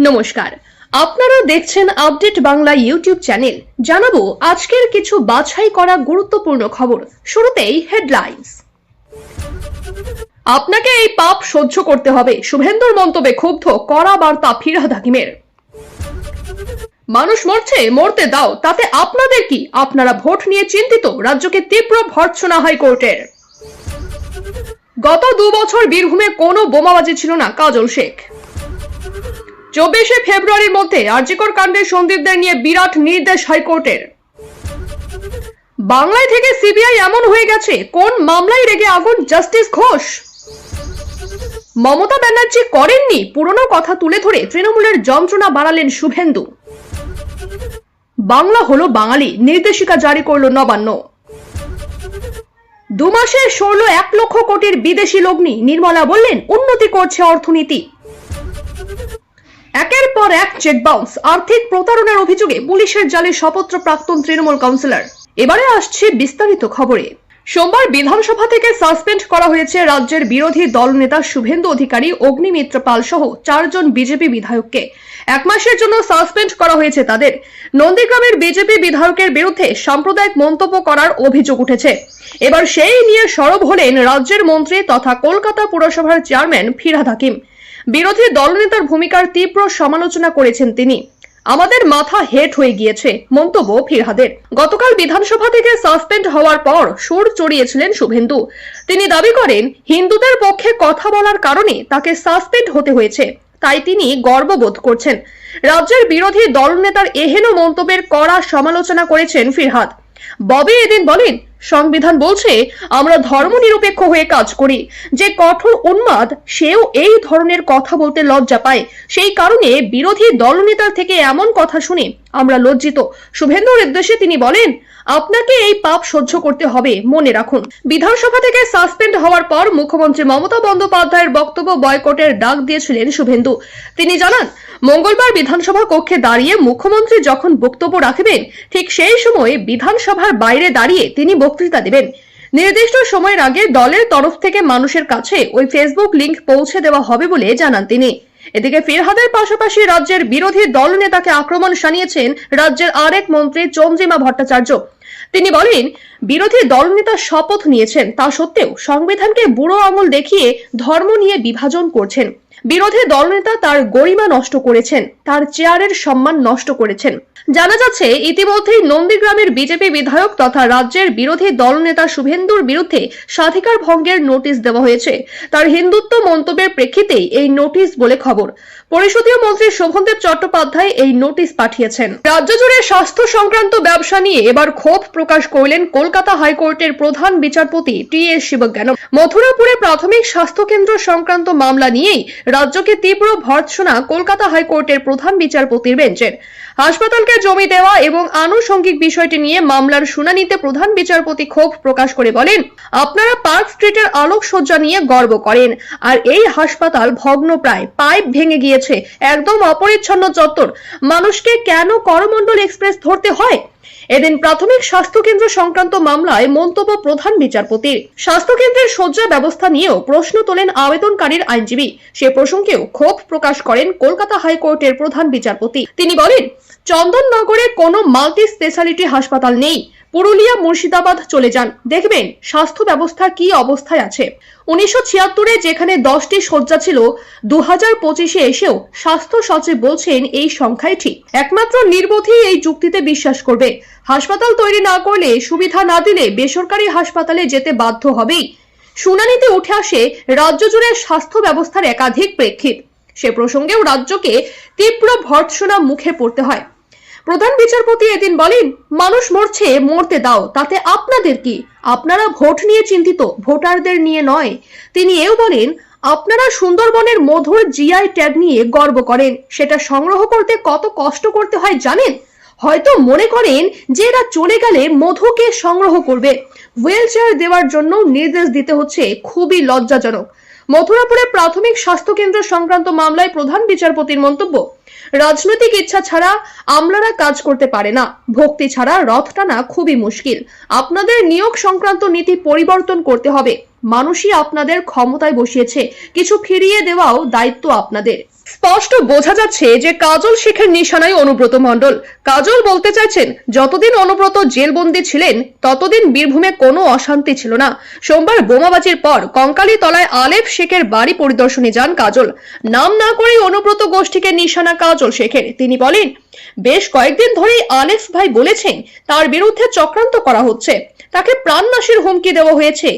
নমস্কার, আপনারা দেখছেন আপডেট বাংলা ইউটিউব চ্যানেল। জানাবো আজকের কিছু বাছাই করা গুরুত্বপূর্ণ খবর। শুরুতেই হেডলাইন্স। আপনাকে এই পাপ সহ্য করতে হবে, শুভেন্দুর মন্তব্যে ক্ষুব্ধ কড়া বার্তা ফিরহাদ হাকিমের। মানুষ মরছে, মরতে দাও, তাতে আপনাদের কি? আপনারা ভোট নিয়ে চিন্তিত, রাজ্যকে তীব্র ভর্ৎসনা হাইকোর্টের। গত 2 বছর বীরভূমে কোনো বোমাবাজি ছিল না, কাজল শেখ। 24শে ফেব্রুয়ারির মধ্যে আরজিকর কাণ্ডের সন্দীপদের নিয়ে বিরাট নির্দেশ হাইকোর্টের। বাংলায় থেকে সিবিআই এমন হয়ে গেছে, কোন মামলায় রেগে আগুন জাস্টিস ঘোষ। মমতা ব্যানার্জি করেননি, পুরনো কথা তুলে ধরে তৃণমূলের যন্ত্রণা বাড়ালেন শুভেন্দু। বাংলা হলো বাঙালি, নির্দেশিকা জারি করল নবান্ন। 2 মাসে সরল 1 লক্ষ কোটির বিদেশি লগ্নি, নির্মলা বললেন উন্নতি করছে অর্থনীতি। একের পর এক চেক বাউন্স, আর্থিক প্রতারণার অভিযোগে পুলিশের জালে শপথ প্রাক্তন তৃণমূল কাউন্সিলর। এবারে আসছে বিস্তারিত খবরে। সোমবার বিধানসভা থেকে সাসপেন্ড করা হয়েছে রাজ্যের বিরোধী দলনেতা শুভেন্দু অধিকারী, অগ্নিমিত্র পাল সহ 4 জন বিজেপি বিধায়ককে 1 মাসের জন্য সাসপেন্ড করা হয়েছে তাদের। নন্দীগ্রামের বিজেপি বিধায়কের বিরুদ্ধে সাম্প্রদায়িক মন্তব্য করার অভিযোগ উঠেছে। এবার সেই নিয়ে সরব হলেন রাজ্যের মন্ত্রী তথা কলকাতা পুরসভার চেয়ারম্যান ফিরহাদ হাকিম। বিরোধী দলনেতার ভূমিকার তীব্র সমালোচনা করেছেন তিনি। আমাদের মাথা হেট হয়ে গিয়েছে, মন্তব্য ফিরহাদের। গতকাল বিধানসভা থেকে সাসপেন্ড হওয়ার পর সুর চড়িয়েছিলেন শুভেন্দু। তিনি দাবি করেন হিন্দুদের পক্ষে কথা বলার কারণে তাকে সাসপেন্ড হতে হয়েছে, তাই তিনি গর্ববোধ করছেন। রাজ্যের বিরোধী দলনেতার এহেন মন্তব্যের কড়া সমালোচনা করেছেন ফিরহাদ। ববি এদিন বলেন, সংবিধান বলছে আমরা ধর্মনিরপেক্ষ হয়ে কাজ করি। যে কঠোর উন্মাদ সেও এই ধরনের কথা বলতে লজ্জা পায়, সেই কারণে বিরোধী দলনেতার থেকে এমন কথা শুনে আমরা লজ্জিত। শুভেন্দুর উদ্দেশ্যে তিনি বলেন, আপনাকে এই পাপ সহ্য করতে হবে, মনে রাখুন। বিধানসভা থেকে সাসপেন্ড হওয়ার পর মুখ্যমন্ত্রী মমতা বন্দ্যোপাধ্যায়ের বক্তব্য বয়কটের ডাক দিয়েছিলেন শুভেন্দু। তিনি জানান, মঙ্গলবার বিধানসভা কক্ষে দাঁড়িয়ে মুখ্যমন্ত্রী যখন বক্তব্য রাখবেন, ঠিক সেই সময় বিধানসভার বাইরে দাঁড়িয়ে তিনি বক্তৃতা দেবেন। নির্দিষ্ট সময়ের আগে দলের তরফ থেকে মানুষের কাছে ওই ফেসবুক লিংক পৌঁছে দেওয়া হবে বলে জানান তিনি। এদিকে ফিরহাদের পাশাপাশি রাজ্যের বিরোধী দলনেতাকে আক্রমণ শানিয়েছেন রাজ্যের আরেক মন্ত্রী চন্দ্রিমা ভট্টাচার্য। তিনি বলেন, বিরোধী দলনেতা শপথ নিয়েছেন, তা সত্ত্বেও সংবিধানকে বুড়ো আঙুল দেখিয়ে ধর্ম নিয়ে বিভাজন করছেন। বিরোধী দলনেতা তার গরিমা নষ্ট করেছেন, তার চেয়ারের সম্মান নষ্ট করেছেন। জানা যাচ্ছে ইতিমধ্যেই নন্দীগ্রামের বিজেপি বিধায়ক তথা রাজ্যের বিরোধী দলনেতা শুভেন্দুর বিরুদ্ধে স্বাধিকার ভঙ্গের নোটিশ দেওয়া হয়েছে। তার হিন্দুত্ব মন্তব্যের প্রেক্ষিতেই এই নোটিশ বলে খবর। পরিষদীয় মন্ত্রী শোভনদেব চট্টোপাধ্যায় এই নোটিশ পাঠিয়েছেন। রাজ্য জুড়ে স্বাস্থ্য সংক্রান্ত ব্যবসা নিয়ে এবার ক্ষোভ প্রকাশ করলেন কলকাতা হাইকোর্টের প্রধান বিচারপতি টি.এস. শিবজ্ঞানম। মথুরাপুরে প্রাথমিক স্বাস্থ্য কেন্দ্র সংক্রান্ত মামলা নিয়েই রাজ্যকে তীব্র ভর্ৎসনা কলকাতা হাইকোর্টের প্রধান বিচারপতির বেঞ্চের। হাসপাতালকে জমি দেওয়া এবং আনুষঙ্গিক বিষয়টি নিয়ে মামলার শুনানিতে প্রধান বিচারপতি ক্ষোভ প্রকাশ করে বলেন, আপনারা পার্ক স্ট্রিটের আলোকসজ্জা নিয়ে গর্ব করেন, আর এই হাসপাতাল ভগ্নপ্রায়, পাইপ ভেঙে গিয়েছে, একদম অপরিচ্ছন্ন চত্বর। মানুষকে কেন করমণ্ডল এক্সপ্রেস ধরতে হয়? এদিন প্রাথমিক স্বাস্থ্য কেন্দ্র সংক্রান্ত মামলায় মন্তব্য প্রধান বিচারপতির। স্বাস্থ্য কেন্দ্রের শয্যা ব্যবস্থা নিয়েও প্রশ্ন তোলেন আবেদনকারীর আইনজীবী। সে প্রসঙ্গেও ক্ষোভ প্রকাশ করেন কলকাতা হাইকোর্টের প্রধান বিচারপতি। তিনি বলেন, চন্দননগরে কোনো মাল্টি স্পেশালিটি হাসপাতাল নেই। পুরুলিয়া, মুর্শিদাবাদ চলে যান, দেখবেন স্বাস্থ্য ব্যবস্থা কি অবস্থায় আছে। 1976-এ যেখানে 10টি শয্যা ছিল, 2025-এ এসেও স্বাস্থ্য সচিব বলছেন এই সংখ্যাই ঠিক। একমাত্র নির্বোধই এই যুক্তিতে বিশ্বাস করবে। হাসপাতাল তৈরি না করলে, সুবিধা না দিলে বেসরকারি হাসপাতালে যেতে বাধ্য হবেই। শুনানিতে উঠে আসে রাজ্য জুড়ে স্বাস্থ্য ব্যবস্থার একাধিক প্রেক্ষিত। সে প্রসঙ্গেও রাজ্যকে তীব্র ভর্ৎসনা মুখে পড়তে হয়। প্রধান বিচারপতি এদিন বলেন, মানুষ মরছে, মরতে দাও, তাতে আপনাদের কি? আপনারা ভোট নিয়ে চিন্তিত, ভোটারদের নিয়ে নয়। তিনি এও বলেন, আপনারা সুন্দরবনের মধুর জিআই ট্যাগ নিয়ে গর্ব করেন, সেটা সংগ্রহ করতে কত কষ্ট করতে হয় জানেন? হয়তো মনে করেন যে এরা চলে গেলে মধুকে সংগ্রহ করবে। হুইল চেয়ার দেওয়ার জন্য নির্দেশ দিতে হচ্ছে, খুবই লজ্জাজনক। মথুরাপুরে প্রাথমিক স্বাস্থ্য কেন্দ্র সংক্রান্ত মামলায় প্রধান বিচারপতির মন্তব্য, রাজনৈতিক ইচ্ছা ছাড়া আমলারা কাজ করতে পারে না, ভক্তি ছাড়া রথ টানা খুবই মুশকিল। আপনাদের নিয়োগ সংক্রান্ত নীতি পরিবর্তন করতে হবে। মানুষই আপনাদের ক্ষমতায় বসিয়েছে, কিছু ফিরিয়ে দেওয়াও দায়িত্ব আপনাদের। স্পষ্ট বোঝা যাচ্ছে যে কাজল শেখের নিশানায় অনুব্রত মণ্ডল। কাজল বলতে চাইছেন, যতদিন অনুব্রত জেলবন্দি ছিলেন ততদিন বীরভূমে কোনো অশান্তি ছিল না। সোমবার বোমাবাজির পর কঙ্কালীতলায় আলেফ শেখের বাড়ি পরিদর্শনে যান কাজল। নাম না করেই অনুব্রত গোষ্ঠীকে নিশানা কাজল শেখের। তিনি বলেন, বেশ কয়েকদিন ধরেই আলেফ ভাই বলেছেন তার বিরুদ্ধে চক্রান্ত করা হচ্ছে, তাকে প্রাণনাশের হুমকি দেওয়া হয়েছে,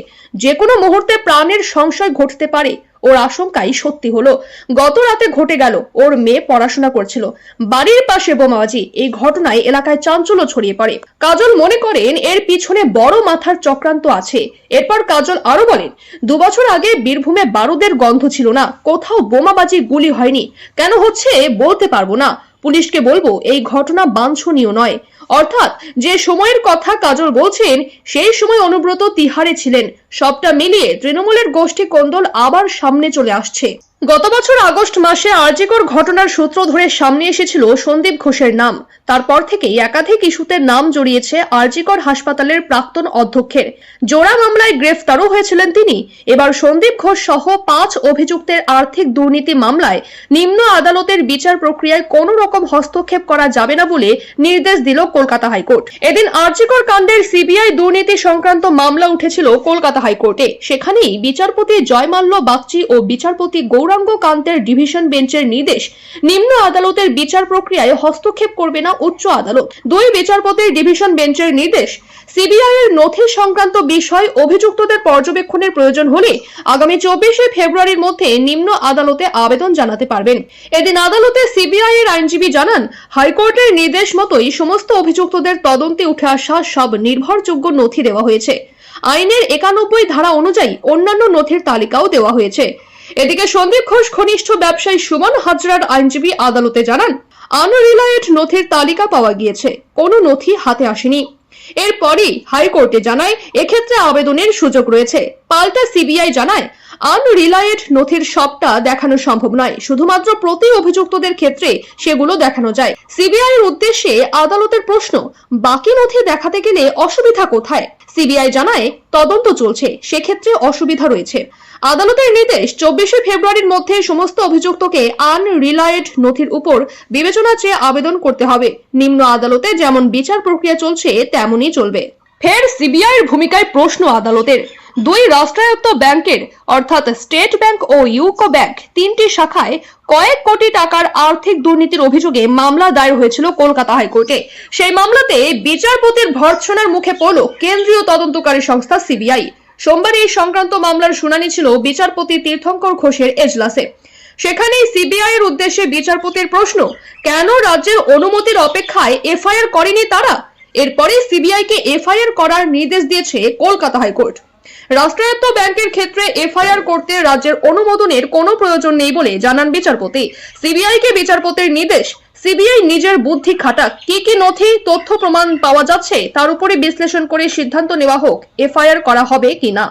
যে কোনো মুহূর্তে প্রাণের সংশয় ঘটতে পারে। ওর আশঙ্কাই সত্যি হলো। গত রাতে ঘটে গেল, ওর মেয়ে পড়াশোনা করছিল, বাড়ির পাশে বোমাবাজি। এই ঘটনায় এলাকায় চাঞ্চল্য ছড়িয়ে পড়ে। কাজল মনে করেন এর পিছনে বড় মাথার চক্রান্ত আছে। এরপর কাজল আরো বলেন, 2 বছর আগে বীরভূমে বারুদের গন্ধ ছিল না, কোথাও বোমাবাজি গুলি হয়নি। কেন হচ্ছে বলতে পারবো না, পুলিশকে বলবো এই ঘটনা বাঞ্ছনীয় নয়। অর্থাৎ যে সময়ের কথা কাজল বলছেন সেই সময় অনুব্রত তিহারে ছিলেন। সবটা মিলিয়ে তৃণমূলের গোষ্ঠী কোন্দল আবার সামনে চলে আসছে। গত বছর আগস্ট মাসে আরজিকর ঘটনার সূত্র ধরে সামনে এসেছিল সন্দীপ ঘোষের নাম। তারপর থেকেই একাধিক ইস্যুতে নাম জড়িয়েছে আরজিকর হাসপাতালের প্রাক্তন অধ্যক্ষের। জোড়া মামলায় গ্রেফতারও হয়েছিলেন তিনি। এবার সন্দীপ ঘোষ সহ 5 অভিযুক্তের আর্থিক দুর্নীতি মামলায় নিম্ন আদালতের বিচার প্রক্রিয়ায় কোনো রকম হস্তক্ষেপ করা যাবে না বলে নির্দেশ দিল কলকাতা হাইকোর্ট। এদিন আরজিকর কাণ্ডের সিবিআই দুর্নীতি সংক্রান্ত মামলা উঠেছিল কলকাতা হাইকোর্টে। সেখানেই বিচারপতি জয়মাল্য বাগচি ও বিচারপতি গৌরাঙ্গ কান্তের ডিভিশন বেঞ্চের নির্দেশ, নিম্ন আদালতের বিচার প্রক্রিয়ায় হস্তক্ষেপ করবে না উচ্চ আদালত। 2 বিচারপতির ডিভিশন বেঞ্চের নির্দেশ, সিবিআই এর নথি সংক্রান্ত বিষয় অভিযুক্তদের পর্যবেক্ষণের প্রয়োজন হলে আগামী 24 ফেব্রুয়ারির মধ্যে নিম্ন আদালতে আবেদন জানাতে পারবেন। এদিন আদালতে সিবিআই এর আইনজীবী জানান, হাইকোর্টের নির্দেশ মতোই সমস্ত অভিযুক্তদের তদন্তে উঠে আসা সব নির্ভরযোগ্য নথি দেওয়া হয়েছে। আইনের 91 ধারা অনুযায়ী অন্যান্য নথির তালিকাও দেওয়া হয়েছে। এদিকে সন্দীপ ঘোষ ঘনিষ্ঠ ব্যবসায়ী সুমন হাজরার আইনজীবী আদালতে জানান, আনরিলায়েড নথির তালিকা পাওয়া গিয়েছে, কোনো নথি হাতে আসেনি। এরপরই হাইকোর্টে জানায় এক্ষেত্রে আবেদনের সুযোগ রয়েছে। পাল্টা সিবিআই জানায়, আনরিলায়েড নথির সবটা দেখানো সম্ভব নয়, শুধুমাত্র প্রতি অভিযুক্তদের ক্ষেত্রে সেগুলো দেখানো যায়। সিবিআই এর উদ্দেশ্যে আদালতের প্রশ্ন, বাকি নথি দেখাতে গেলে অসুবিধা কোথায়? সিবিআই জানায় তদন্ত চলছে, সেক্ষেত্রে অসুবিধা রয়েছে। আদালতের নির্দেশ, 24 ফেব্রুয়ারির মধ্যে সমস্ত অভিযুক্তকে আনরিলায়েড নথির উপর বিবেচনা চেয়ে আবেদন করতে হবে। নিম্ন আদালতে যেমন বিচার প্রক্রিয়া চলছে তেমনই চলবে। ফের সিবিআই এর ভূমিকায় প্রশ্ন আদালতের। 2 রাষ্ট্রায়ত্ত ব্যাংকের অর্থাৎ স্টেট ব্যাংক ও ইউকো ব্যাংক 3টি শাখায় কয়েক কোটি টাকার আর্থিক দুর্নীতির অভিযোগে মামলা দায়ের হয়েছিল কলকাতা হাইকোর্টে। সেই মামলাতে বিচারপতির ভর্ৎসনার মুখে পড়ল কেন্দ্রীয় তদন্তকারী সংস্থা সিবিআই। সোমবার এই সংক্রান্ত মামলার শুনানি ছিল বিচারপতি তীর্থঙ্কর ঘোষের এজলাসে। সেখানেই সিবিআই এর উদ্দেশ্যে বিচারপতির প্রশ্ন, কেন রাজ্যের অনুমতির অপেক্ষায় এফআইআর করেনি তারা? এরপরে সিবিআই কে এফআইআর করার নির্দেশ দিয়েছে কলকাতা হাইকোর্ট। রাষ্ট্রায়ত্ত ব্যাংকের ক্ষেত্রে এফআইআর করতে রাজ্যের অনুমোদনের কোনো প্রয়োজন নেই বলে জানান বিচারপতি। সিবিআই কে বিচারপতির নির্দেশ, সিবিআই নিজের বুদ্ধি খাটাক, কি কি নথি তথ্য প্রমাণ পাওয়া যাচ্ছে তার উপরে বিশ্লেষণ করে সিদ্ধান্ত নেওয়া হোক এফআইআর করা হবে কিনা।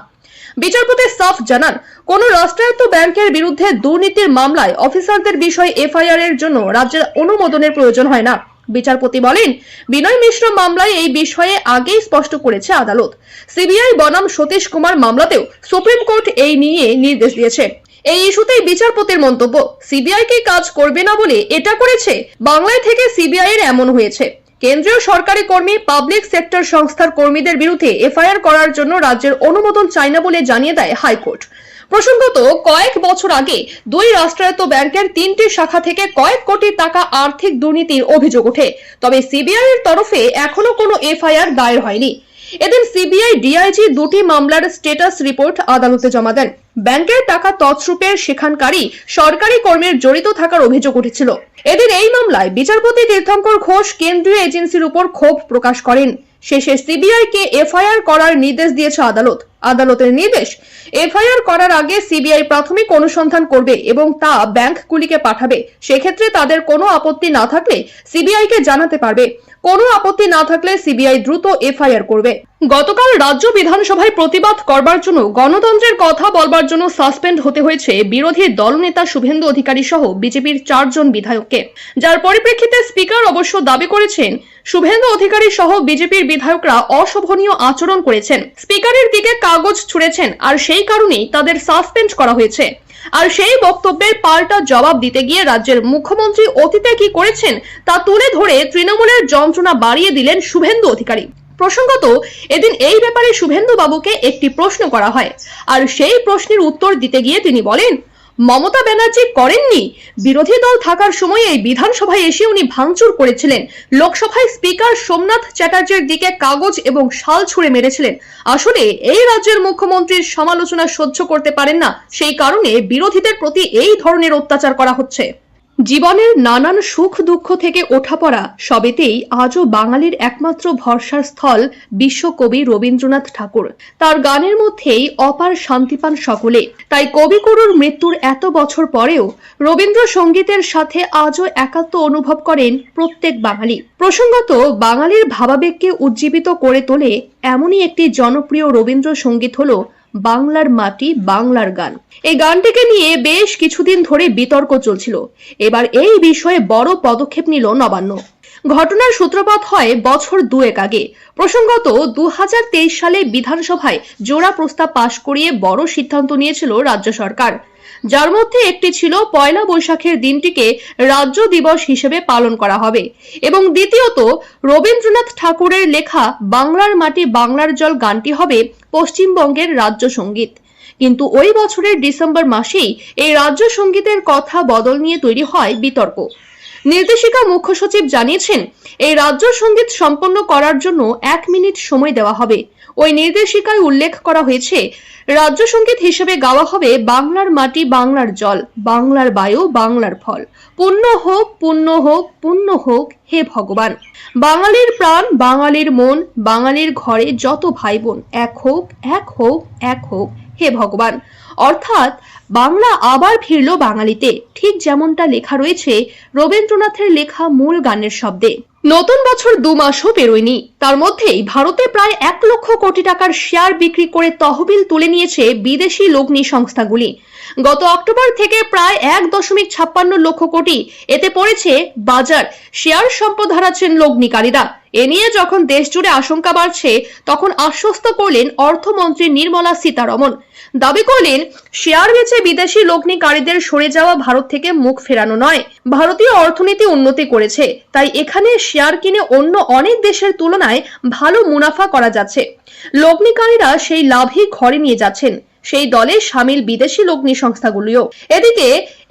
বিচারপতি সাফ জানান, কোন রাষ্ট্রায়ত্ত ব্যাংকের বিরুদ্ধে দুর্নীতির মামলায় অফিসারদের বিষয়ে এফআইআর এর জন্য রাজ্যের অনুমোদনের প্রয়োজন হয় না। বিচারপতি বলেন, বিনয় মিশ্র মামলায় এই বিষয়ে আগেই স্পষ্ট করেছে আদালত। সিবিআই বনাম সতীশ কুমার মামলাতেও সুপ্রিম কোর্ট এই নিয়ে নির্দেশ দিয়েছে। এই ইস্যুতেই বিচারপতির মন্তব্য, সিবিআই কি কাজ করবে না বলে এটা করেছে? বাংলায় থেকে সিবিআই এর এমন হয়েছে। কেন্দ্রীয় সরকারি কর্মী, পাবলিক সেক্টর সংস্থার কর্মীদের বিরুদ্ধে এফআইআর করার জন্য রাজ্যের অনুমোদন চায় না বলে জানিয়ে দেয় হাইকোর্ট। প্রসঙ্গত, কয়েক বছর আগে 2 রাষ্ট্রায়ত্ত ব্যাংকের 3টি শাখা থেকে কয়েক কোটি টাকা আর্থিক দুর্নীতির অভিযোগ ওঠে। তবে সিবিআই এর তরফে এখনো কোনো এফআইআর দায়ের হয়নি। এদিন সিবিআই ডিআইজি 2টি মামলার স্ট্যাটাস রিপোর্ট আদালতে জমা দেন। ব্যাংকের টাকা তছরূপের সেখানকারই সরকারি কর্মীর জড়িত থাকার অভিযোগ উঠেছিল। এদিন এই মামলায় বিচারপতি তীর্থঙ্কর ঘোষ কেন্দ্রীয় এজেন্সির উপর ক্ষোভ প্রকাশ করেন। শেষে সিবিআই কে এফআইআর করার নির্দেশ দিয়েছে আদালত। আদালতের নির্দেশ, এফআইআর করার আগে সিবিআই প্রাথমিক অনুসন্ধান করবে এবং তা ব্যাংকগুলিকে পাঠাবে। সেক্ষেত্রে তাদের কোনো আপত্তি না থাকলে সিবিআই কে জানাতে পারবে। কোনো আপত্তি না থাকলে সিবিআই দ্রুত এফআইআর করবে। গতকাল রাজ্য বিধানসভায় প্রতিবাদ করবার জন্য, গণতন্ত্রের কথা বলবার জন্য সাসপেন্ড হতে হয়েছে বিরোধী দলনেতা শুভেন্দু অধিকারী সহ বিজেপির 4 জন বিধায়ককে। যার পরিপ্রেক্ষিতে স্পিকার অবশ্য দাবি করেছেন শুভেন্দু অধিকারী সহ বিজেপির বিধায়করা অশোভনীয় আচরণ করেছেন, স্পিকারের দিকে কাগজ ছুঁড়েছেন, আর সেই কারণেই তাদের সাসপেন্ড করা হয়েছে। আর সেই বক্তব্যের পাল্টা জবাব দিতে গিয়ে রাজ্যের মুখ্যমন্ত্রী অতীতে কি করেছেন তা তুলে ধরে তৃণমূলের যন্ত্রণা বাড়িয়ে দিলেন শুভেন্দু অধিকারী। প্রসঙ্গত, এদিন এই ব্যাপারে শুভেন্দু বাবুকে একটি প্রশ্ন করা হয়, আর সেই প্রশ্নের উত্তর দিতে গিয়ে তিনি বলেন, মমতা ব্যানার্জি করেননি, বিরোধী দল থাকার সময় এই বিধানসভায় এসে উনি ভাঙচুর করেছিলেন, লোকসভায় স্পিকার সোমনাথ চ্যাটার্জির দিকে কাগজ এবং শাল ছুঁড়ে মেরেছিলেন। আসলে এই রাজ্যের মুখ্যমন্ত্রীর সমালোচনা সহ্য করতে পারেন না, সেই কারণে বিরোধীদের প্রতি এই ধরনের অত্যাচার করা হচ্ছে। জীবনের নানান সুখ দুঃখ থেকে ওঠা পড়া সবেতেই আজও বাঙালির একমাত্র ভরসার স্থল বিশ্বকবি রবীন্দ্রনাথ ঠাকুর। তার গানের মধ্যেই অপার শান্তি পান সকলে। তাই কবিগুরুর মৃত্যুর এত বছর পরেও রবীন্দ্রসঙ্গীতের সাথে আজও একাত্ম অনুভব করেন প্রত্যেক বাঙালি। প্রসঙ্গত, বাঙালির ভাবাবেগকে উজ্জীবিত করে তোলে এমনই একটি জনপ্রিয় রবীন্দ্রসঙ্গীত হলো বাংলার মাটি বাংলার গান। এই গানটিকে নিয়ে বেশ কিছুদিন ধরে বিতর্ক চলছিল। এবার এই বিষয়ে বড় পদক্ষেপ নিল নবান্ন। ঘটনার সূত্রপাত হয় বছর দুয়েক আগে। প্রসঙ্গত, 2023 সালে বিধানসভায় জোড়া প্রস্তাব পাশ করিয়ে বড় সিদ্ধান্ত নিয়েছিল রাজ্য সরকার, যার মধ্যে একটি ছিল পয়লা বৈশাখের দিনটিকে রাজ্য দিবস হিসেবে পালন করা হবে, এবং দ্বিতীয়ত রবীন্দ্রনাথ ঠাকুরের লেখা বাংলার মাটি বাংলার জল গানটি হবে পশ্চিমবঙ্গের রাজ্য সঙ্গীত। কিন্তু ওই বছরের ডিসেম্বর মাসেই এই রাজ্য সঙ্গীতের কথা বদল নিয়ে তৈরি হয় বিতর্ক। নির্দেশিকা মুখ্য সচিব জানিয়েছেন, এই রাজ্য সঙ্গীত সম্পন্ন করার জন্য 1 মিনিট সময় দেওয়া হবে। ওই নির্দেশিকায় উল্লেখ করা হয়েছে, রাজ্য সঙ্গীত হিসেবে গাওয়া হবে বাংলার মাটি বাংলার জল, বাংলার বায়ু বাংলার ফল, পুণ্য হোক পুণ্য হোক পুণ্য হোক হে ভগবান, বাঙালির প্রাণ বাঙালির মন, বাঙালির ঘরে যত ভাই বোন, এক হোক এক হোক এক হোক হে ভগবান। অর্থাৎ বাংলা আবার ফিরল বাঙালিতে, ঠিক যেমনটা লেখা রয়েছে রবীন্দ্রনাথের লেখা মূল গানের শব্দে। নতুন বছর 2 মাসও পেরোয়নি, তার মধ্যেই ভারতে প্রায় 1 লক্ষ কোটি টাকার শেয়ার বিক্রি করে তহবিল তুলে নিয়েছে বিদেশি লগ্নি সংস্থাগুলি। গত অক্টোবর থেকে প্রায় 1.56 লক্ষ কোটি এতে পড়েছে বাজার, শেয়ার সম্পদ হারাচ্ছেন লগ্নিকারীরা। এ নিয়ে যখন দেশ জুড়ে আশঙ্কা বাড়ছে, তখন আশ্বস্ত করলেন অর্থমন্ত্রী নির্মলা সীতারমণ। দাবি করলেন, শেয়ার বেচে বিদেশি লগ্নিকারীদের সরে যাওয়া ভারত থেকে মুখ ফেরানো নয়, ভারতীয় অর্থনীতি উন্নতি করেছে, তাই এখানে শেয়ার কিনে অন্য অনেক দেশের তুলনায় ভালো মুনাফা করা যাচ্ছে। লগ্নিকারীরা সেই লাভই ঘরে নিয়ে যাচ্ছেন, সেই দলে সামিল বিদেশি লগ্নি সংস্থাগুলিও। এদিকে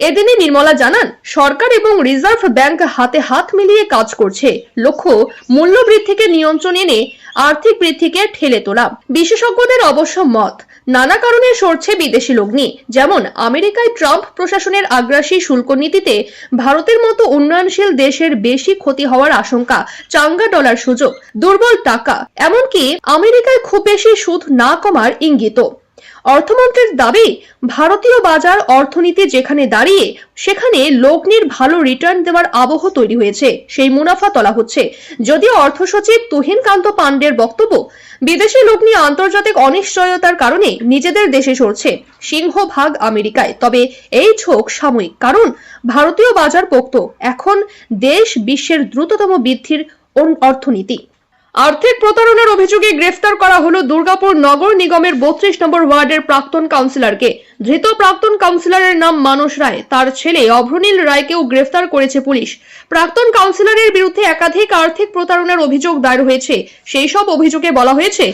এদিনে নির্মলা জানান, সরকার এবং রিজার্ভ ব্যাংক হাতে হাত মিলিয়ে কাজ করছে, লক্ষ্য মূল্য বৃদ্ধিকে নিয়ন্ত্রণে এনে আর্থিক বৃদ্ধিকে ঠেলে তোলা। বিশেষজ্ঞদের অবশ্য মত, নানা কারণে সরছে বিদেশি লগ্নি, যেমন আমেরিকায় ট্রাম্প প্রশাসনের আগ্রাসী শুল্ক নীতিতে ভারতের মতো উন্নয়নশীল দেশের বেশি ক্ষতি হওয়ার আশঙ্কা, চাঙ্গা ডলার সুযোগ, দুর্বল টাকা, এমনকি আমেরিকায় খুব বেশি সুদ না কমার ইঙ্গিত। অর্থমন্ত্রীর দাবি, ভারতীয় বাজার অর্থনীতি যেখানে দাঁড়িয়ে সেখানে লগ্নির ভালো রিটার্ন দেওয়ার আবহ তৈরি হয়েছে, সেই মুনাফা তোলা হচ্ছে। যদিও অর্থ সচিব তুহিন কান্ত পান্ডের বক্তব্য, বিদেশি লগ্নি আন্তর্জাতিক অনিশ্চয়তার কারণে নিজেদের দেশে সরছে, সিংহভাগ আমেরিকায়। তবে এই ঝোঁক সাময়িক, কারণ ভারতীয় বাজার পোক্ত, এখন দেশ বিশ্বের দ্রুততম বৃদ্ধির অর্থনীতি। আর্থিক প্রতারণার অভিযোগে গ্রেফতার করা হলো দুর্গাপুর নগর নিগমের 32 নম্বর ওয়ার্ডের প্রাক্তন কাউন্সিলরকে। ধৃত প্রাক্তন কাউন্সিলরের নাম মানস রায়, তার ছেলে অভ্রনীল রায়কেও গ্রেফতার করেছে পুলিশ। প্রাক্তন কাউন্সিলরের বিরুদ্ধে একাধিক আর্থিক প্রতারণার অভিযোগ দায়ের হয়েছে। সেই সব অভিযোগে বলা হয়েছে,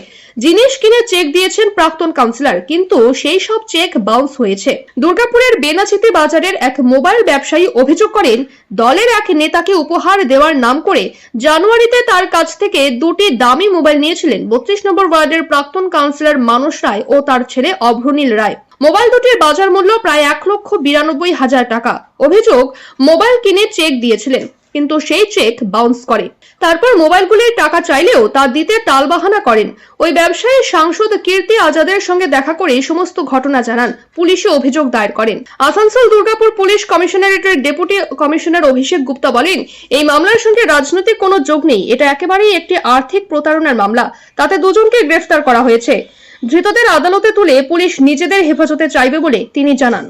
জিনিস কিনে চেক দিয়েছেন প্রাক্তন কাউন্সিলর, কিন্তু সেই সব চেক বাউন্স হয়েছে। দুর্গাপুরের বেনাচিতি বাজারের এক মোবাইল ব্যবসায়ী অভিযোগ করেন, দলের এক নেতাকে উপহার দেওয়ার নাম করে জানুয়ারিতে তার কাছ থেকে 2টি দামি মোবাইল নিয়েছিলেন 32 নম্বর ওয়ার্ডের প্রাক্তন কাউন্সিলর মানস রায় ও তার ছেলে অভ্রনীল রায়। মোবাইল দুটির বাজার মূল্য প্রায় 1,92,000 টাকা। অভিযোগ, মোবাইল কিনে চেক দিয়েছিলেন, কিন্তু সেই চেক বাউন্স করে। তারপর মোবাইলগুলির টাকা চাইলেও তা দিতে টালবাহানা করেন। ওই ব্যবসায়ী সাংসদ কীর্তি আজাদের সঙ্গে দেখা করে সমস্ত ঘটনা জানান, পুলিশে অভিযোগ দায়ের করেন। আসানসোল দুর্গাপুর পুলিশ কমিশনারেটের ডেপুটি কমিশনার অভিষেক গুপ্তা বলেন, এই মামলার সঙ্গে রাজনৈতিক কোনো যোগ নেই, এটা একেবারেই একটি আর্থিক প্রতারণার মামলা। তাতে 2 জনকে গ্রেফতার করা হয়েছে। ধৃতদের আদালতে তুলে পুলিশ নিজেদের হেফাজতে চাইবে বলে তিনি জানান।